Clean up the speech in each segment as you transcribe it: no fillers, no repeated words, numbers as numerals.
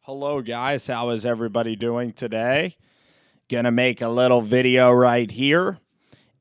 Hello, guys. How is everybody doing today? Gonna make a little video right here,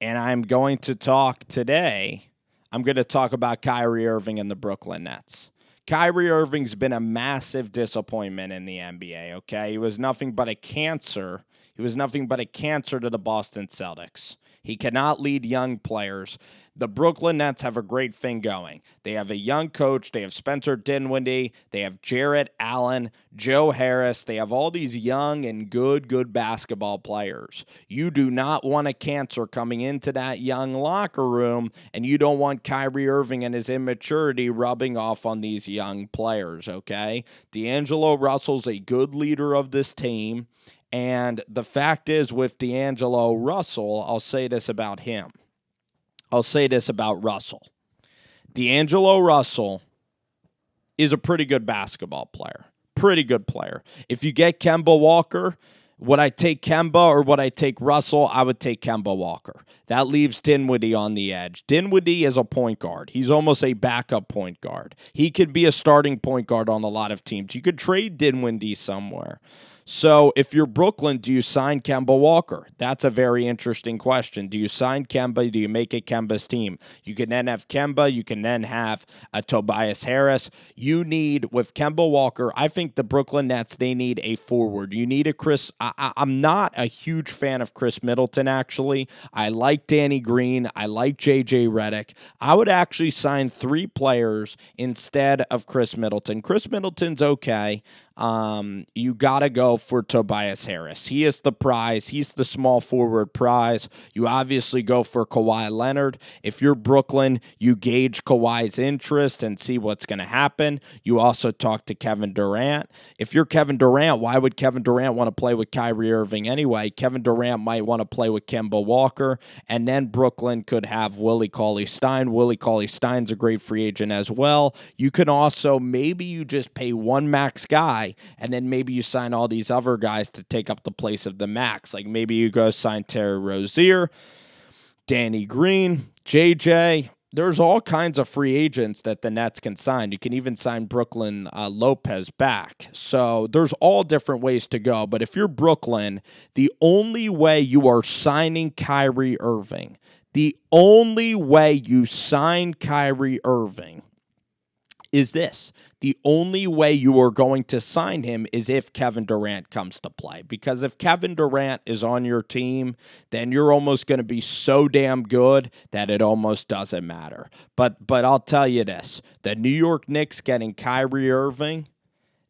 and I'm going to talk today. I'm going to talk about Kyrie Irving and the Brooklyn Nets. Kyrie Irving's been a massive disappointment in the NBA, okay? He was nothing but a cancer. He was nothing but a cancer to the Boston Celtics. He cannot lead young players. The Brooklyn Nets have a great thing going. They have a young coach. They have Spencer Dinwiddie. They have Jarrett Allen, Joe Harris. They have all these young and good basketball players. You do not want a cancer coming into that young locker room, and you don't want Kyrie Irving and his immaturity rubbing off on these young players, okay? D'Angelo Russell's a good leader of this team. And the fact is, with D'Angelo Russell, I'll say this about him. I'll say this about Russell. D'Angelo Russell is a pretty good basketball player. Pretty good player. If you get Kemba Walker, would I take Kemba or would I take Russell? I would take Kemba Walker. That leaves Dinwiddie on the edge. Dinwiddie is a point guard. He's almost a backup point guard. He could be a starting point guard on a lot of teams. You could trade Dinwiddie somewhere. So if you're Brooklyn, do you sign Kemba Walker? That's a very interesting question. Do you sign Kemba? Do you make it Kemba's team? You can then have Kemba. You can then have a Tobias Harris. You need, with Kemba Walker, I think the Brooklyn Nets, they need a forward. You need a Chris. I'm not a huge fan of Chris Middleton, actually. I like Danny Green. I like J.J. Redick. I would actually sign 3 players instead of Chris Middleton. Chris Middleton's okay. You got to go for Tobias Harris. He is the prize. He's the small forward prize. You obviously go for Kawhi Leonard. If you're Brooklyn, you gauge Kawhi's interest and see what's going to happen. You also talk to Kevin Durant. If you're Kevin Durant, why would Kevin Durant want to play with Kyrie Irving anyway? Kevin Durant might want to play with Kemba Walker, and then Brooklyn could have Willie Cauley-Stein. Willie Cauley-Stein's a great free agent as well. You can also, maybe you just pay one max guy, and then maybe you sign all these other guys to take up the place of the max. Like maybe you go sign Terry Rozier, Danny Green, JJ. There's all kinds of free agents that the Nets can sign. You can even sign Brooklyn Lopez back. So there's all different ways to go. But if you're Brooklyn, the only way you are signing Kyrie Irving, the only way you sign Kyrie Irving is this. The only way you are going to sign him is if Kevin Durant comes to play. Because if Kevin Durant is on your team, then you're almost going to be so damn good that it almost doesn't matter. But I'll tell you this. The New York Knicks getting Kyrie Irving,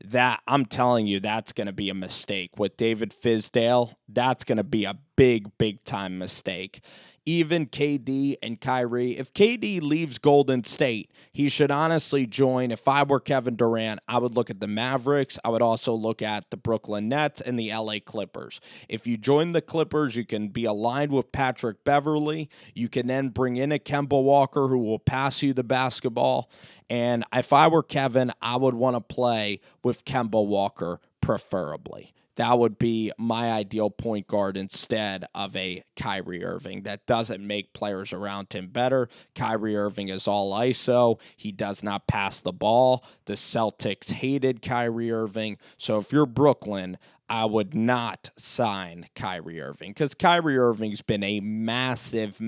that I'm telling you, that's going to be a mistake. With David Fizdale, that's going to be a big time mistake. Even KD and Kyrie, if KD leaves Golden State, he should honestly join. If I were Kevin Durant, I would look at the Mavericks. I would also look at the Brooklyn Nets and the LA Clippers. If you join the Clippers, you can be aligned with Patrick Beverley. You can then bring in a Kemba Walker who will pass you the basketball. And if I were Kevin, I would want to play with Kemba Walker preferably. That would be my ideal point guard instead of a Kyrie Irving. That doesn't make players around him better. Kyrie Irving is all ISO. He does not pass the ball. The Celtics hated Kyrie Irving. So if you're Brooklyn, I would not sign Kyrie Irving because Kyrie Irving's been a massive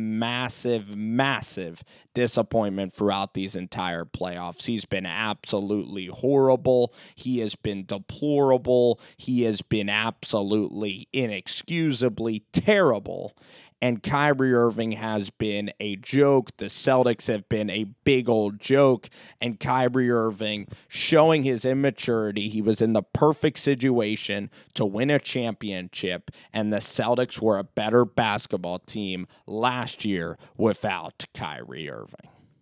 disappointment throughout these entire playoffs. He's been absolutely horrible. He has been deplorable. He has been absolutely inexcusably terrible. And Kyrie Irving has been a joke. The Celtics have been a big old joke. And Kyrie Irving, showing his immaturity, he was in the perfect situation to win a championship. And the Celtics were a better basketball team last year without Kyrie Irving.